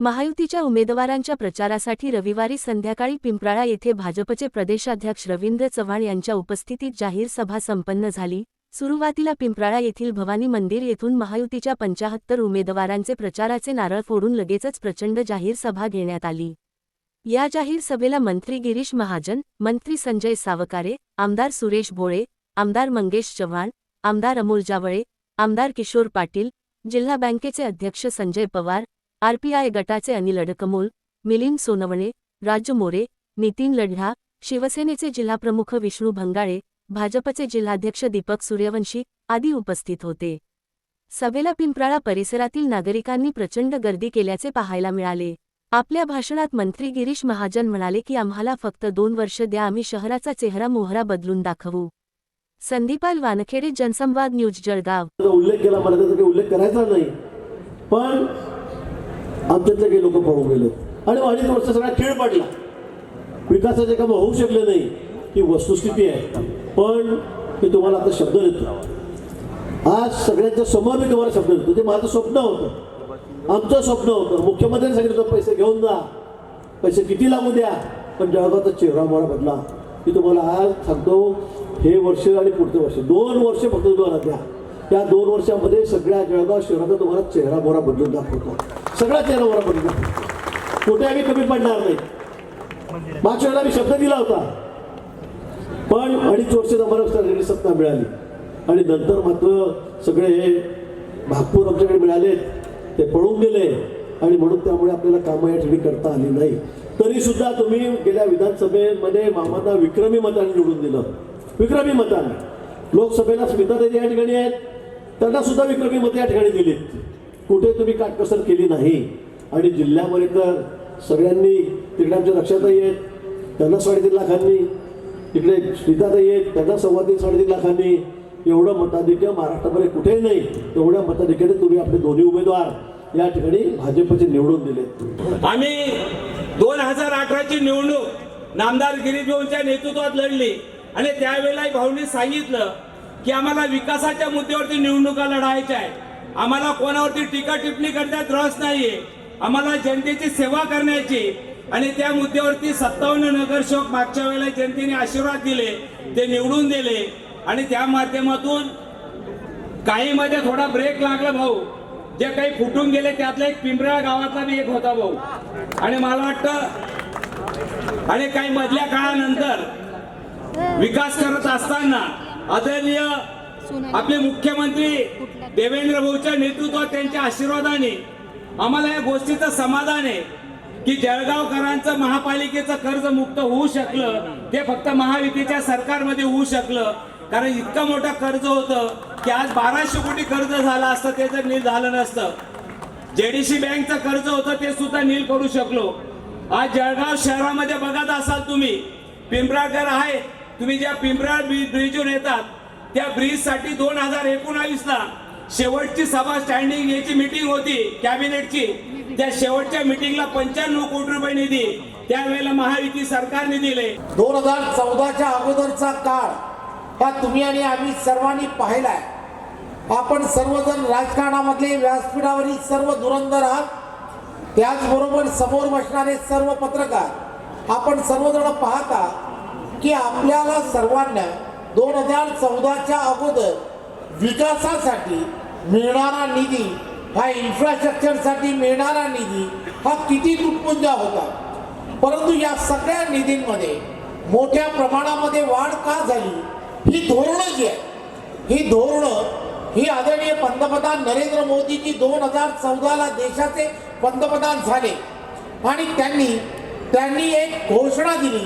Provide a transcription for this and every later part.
महायुतीच्या उमेदवारांच्या प्रचारासाठी रविवारी संध्याकाळी पिंपराळा येथे भाजपचे प्रदेशाध्यक्ष रवींद्र चव्हाण यांच्या उपस्थितीत जाहीर सभा संपन्न झाली। सुरुवातीला पिंपराळा येथील भवानी मंदिर येथून महायुतीच्या 75 उमेदवारांचे प्रचाराचे नारळ फोडून लगेचच प्रचंड जाहीर सभा घेण्यात आली। या जाहीर सभेला मंत्री गिरीश महाजन, मंत्री संजय सावकारे, आमदार सुरेश भोळे, आमदार मंगेश चव्हाण, आमदार अमोल जावळे, आमदार किशोर पाटील, जिल्हा बँकेचे अध्यक्ष संजय पवार, आरपीआय गटाचे अनिल अडकमोल, मिलिंद सोनवणे, राजू मोरे, नितीन लढा, शिवसेनेचे जिल्हाप्रमुख विष्णू भंगाळे, भाजपचे जिल्हाध्यक्ष दीपक सूर्यवंशी आदी उपस्थित होते। सभेला पिंपराळा परिसरातील नागरिकांनी प्रचंड गर्दी केल्याचे पाहायला मिळाले। आपल्या भाषणात मंत्री गिरीश महाजन म्हणाले की आम्हाला फक्त 2 वर्ष द्या, आम्ही शहराचा चेहरा मोहरा बदलून दाखवू। संदीपाल वानखेडे, जनसंवाद न्यूज, जळगाव। उल्लेख केला, मला त्याचा उल्लेख करायचा नाही, पण आमच्यातले काही लोक पळून गेले आणि 2.5 वर्ष सगळा खेळ पडला। विकासाचे काम होऊ शकले नाही ही वस्तुस्थिती आहे, पण मी तुम्हाला आता शब्द देतो। आज सगळ्यांच्या समोर मी तुम्हाला शब्द देतो, ते माझं स्वप्न होतं, आमचं स्वप्न होतं। मुख्यमंत्र्यांनी सांगितलं पैसे घेऊन जा, पैसे किती लागू द्या, पण जळगावचा चेहरा मोहरा बदला। मी तुम्हाला आज सांगतो, हे वर्ष आणि पुढचं वर्ष 2 वर्ष फक्त तुम्हाला द्या। या 2 वर्षामध्ये सगळ्या जळगाव शहराचा तुम्हाला चेहरा मोहरा बदलून दाखवतो, सगळा चेहरा मोहरा बदलून दाखवतो। कुठे आम्ही कमी पडणार नाही। मागच्या वेळेला मी शब्द दिला होता, पण 2.5 वर्ष आम्हाला सत्ता मिळाली आणि नंतर मात्र सगळे हे भागपूर आमच्याकडे मिळाले, ते पळून गेले आणि म्हणून त्यामुळे आपल्याला कामं या ठिकाणी करता आली नाही। तरी सुद्धा तुम्ही गेल्या विधानसभेमध्ये मामांना विक्रमी मताने निवडून दिलं, विक्रमी मताने। लोकसभेला स्मिताताई या ठिकाणी आहेत, त्यांना सुद्धा विक्रमी मतं या ठिकाणी दिलीत, कुठे तुम्ही काटकसर केली नाही। आणि जिल्ह्यामध्ये तर सगळ्यांनी, तिकडे आमच्या लक्षातही आहेत, त्यांना 3.5 लाखांनी, तिकडे स्मिताताई आहेत, त्यांना 3.5 लाखांनी, एवढं मताधिक्य महाराष्ट्रामध्ये कुठेही नाही। एवढ्या मताधिक्याने तुम्ही आपले दोन्ही उमेदवार या ठिकाणी भाजपचे निवडून दिले। आम्ही 2018ची निवडणूक नामदार गिरीश भाऊंच्या नेतृत्वात लढली आणि त्यावेळेला भाऊंनी सांगितलं की आम्हाला विकासाच्या मुद्द्यावरती निवडणुका लढायच्या आहे, आम्हाला कोणावरती टीका टिप्पणी करण्यात रस नाहीये, आम्हाला जनतेची सेवा करण्याची। आणि त्या मुद्द्यावरती 57 नगरसेवक मागच्या वेळेला जनतेने आशीर्वाद दिले, ते निवडून दिले आणि त्या माध्यमातून काही मध्ये थोडा ब्रेक लागला भाऊ, जे काही फुटून गेले त्यातला एक पिंपराळा गावातला बी एक होता भाऊ। आणि मला वाटतं आणि काही मधल्या काळानंतर विकास करत असताना आदरणीय आपले मुख्यमंत्री देवेंद्र भाऊच्या नेतृत्वात, त्यांच्या आशीर्वादाने आम्हाला या गोष्टीचं समाधान आहे की जळगावकरांचं महापालिकेचं कर्ज मुक्त होऊ शकलं, ते फक्त महायुतीच्या सरकारमध्ये होऊ शकलं। कारण इतकं मोठं कर्ज होतं की आज 1200 कोटी कर्ज झालं असतं, ते जर नील झालं नसतं। जेडीसी बँकचं कर्ज होतं, ते सुद्धा नील करू शकलो। आज जळगाव शहरामध्ये बघत असाल तुम्ही, पिंपराळकर आहे, तुम्ही ज्या पिंपराळ ब्रिजवर येतात त्या ब्रिजसाठी 2019ला शेवटची सभा स्टँडिंग याची मीटिंग होती कॅबिनेटची, त्या शेवटच्या मीटिंगला 95 कोटी रुपये निधी त्यावेळेला महायुती सरकारने दिले। 2014च्या अगोदरचा काळ हा तुम्ही आणि आम्ही सर्वांनी पाहिलाय। आपण सर्वजण राजकारणामधले व्यासपीठावरील सर्व धुरंधर आहात, त्याचबरोबर समोर बसणारे सर्व पत्रकार, आपण सर्वजण पाहता की आपल्याला सर्वांना 2014च्या अगोदर विकासासाठी मिळणारा निधी, हा इन्फ्रास्ट्रक्चरसाठी मिळणारा निधी हा किती तुटपुंजा होता। परंतु या सगळ्या निधींमध्ये मोठ्या प्रमाणामध्ये वाढ का झाली, ही धोरणं जी आहे, ही धोरणं ही आदरणीय पंतप्रधान नरेंद्र मोदीजी 2014ला देशाचे पंतप्रधान झाले आणि त्यांनी एक घोषणा दिली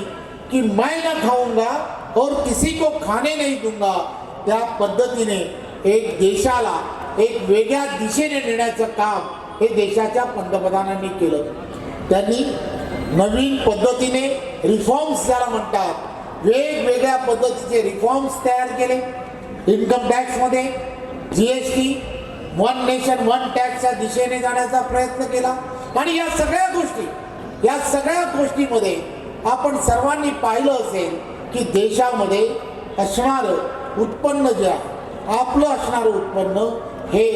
की मैं न खाऊंगा और किसी को खाने नहीं दूंगा। त्या पद्धतीने एक देशाला एक वेगळ्या दिशेने नेण्याचं काम हे देशाच्या पंतप्रधानांनी केलं। त्यांनी नवीन पद्धतीने रिफॉर्म्स ज्याला म्हणतात, वेगवेगळ्या पद्धतीचे रिफॉर्म्स तयार केले। इन्कम टॅक्समध्ये जीएसटी, 1 नेशन 1 टॅक्सच्या दिशेने जाण्याचा प्रयत्न केला। आणि या सगळ्या गोष्टीमध्ये आपण सर्वांनी पाहिलं असेल की देशामध्ये असणारं उत्पन्न जे आहे, आपलं असणारं उत्पन्न हे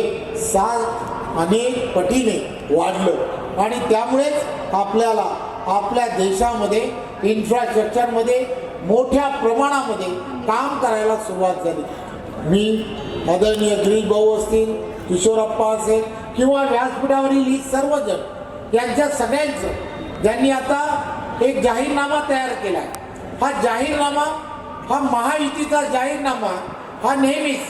7 अनेक पटीने वाढलं। आणि त्यामुळेच आपल्याला आपल्या देशामध्ये इन्फ्रास्ट्रक्चरमध्ये मोठ्या प्रमाणामध्ये काम करायला सुरुवात झाली. मी आदरणीय गिरीश भाऊ असतील, किशोरप्पा असेल किंवा व्यासपीठावरील ही सर्वजण यांच्या सगळ्यांचं ज्यांनी आता एक जाहीरनामा तयार केला आहे. हा जाहीरनामा, हा महायुतीचा जाहीरनामा, हा नेहमीच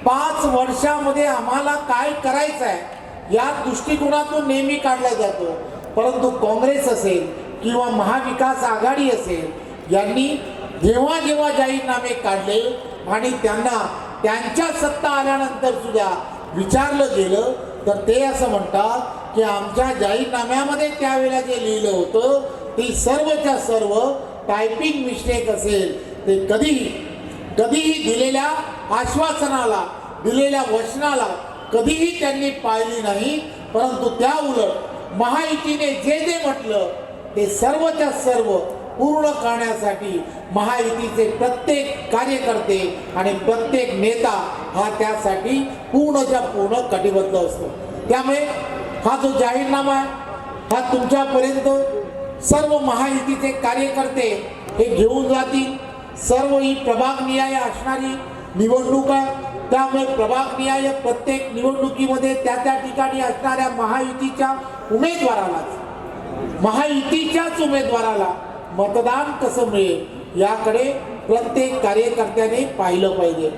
5 वर्षामध्ये आम्हाला काय करायचं आहे या दृष्टिकोनातून नेहमी काढला जातो. परंतु काँग्रेस असेल किंवा महाविकास आघाडी असेल यांनी जेव्हा जेव्हा जाहीरनामे काढले आणि त्यांना त्यांच्या सत्ता आल्यानंतर सुद्धा विचारलं गेलं तर ते असं म्हणतात की आमच्या जाहीरनाम्यामध्ये त्यावेळेला जे लिहिलं होतं ती सर्वच्या सर्व टायपिंग मिस्टेक असेल. ते कधीही दिलेल्या आश्वासनाला, दिलेल्या वचनाला कधीही त्यांनी पाळली नाही. परंतु त्या उलट महायुतीने जे जे म्हटलं ते सर्वच्या सर्व पूर्ण करण्यासाठी महायुतीचे प्रत्येक कार्यकर्ते आणि प्रत्येक नेता हा त्यासाठी पूर्णच्या पूर्ण कटिबद्ध असतो. त्यामुळे हा जो जाहीरनामा आहे हा तुमच्यापर्यंत सर्व महायुतीचे कार्यकर्ते हे घेऊन जातील. सर्व ही प्रभागनिहाय असणारी निवडणूक आहे. त्यामुळे प्रभागनिहाय प्रत्येक निवडणुकीमध्ये त्या त्या ठिकाणी असणाऱ्या महायुतीच्याच उमेदवाराला मतदान कसं मिळेल याकडे प्रत्येक कार्यकर्त्याने पाहिलं पाहिजे.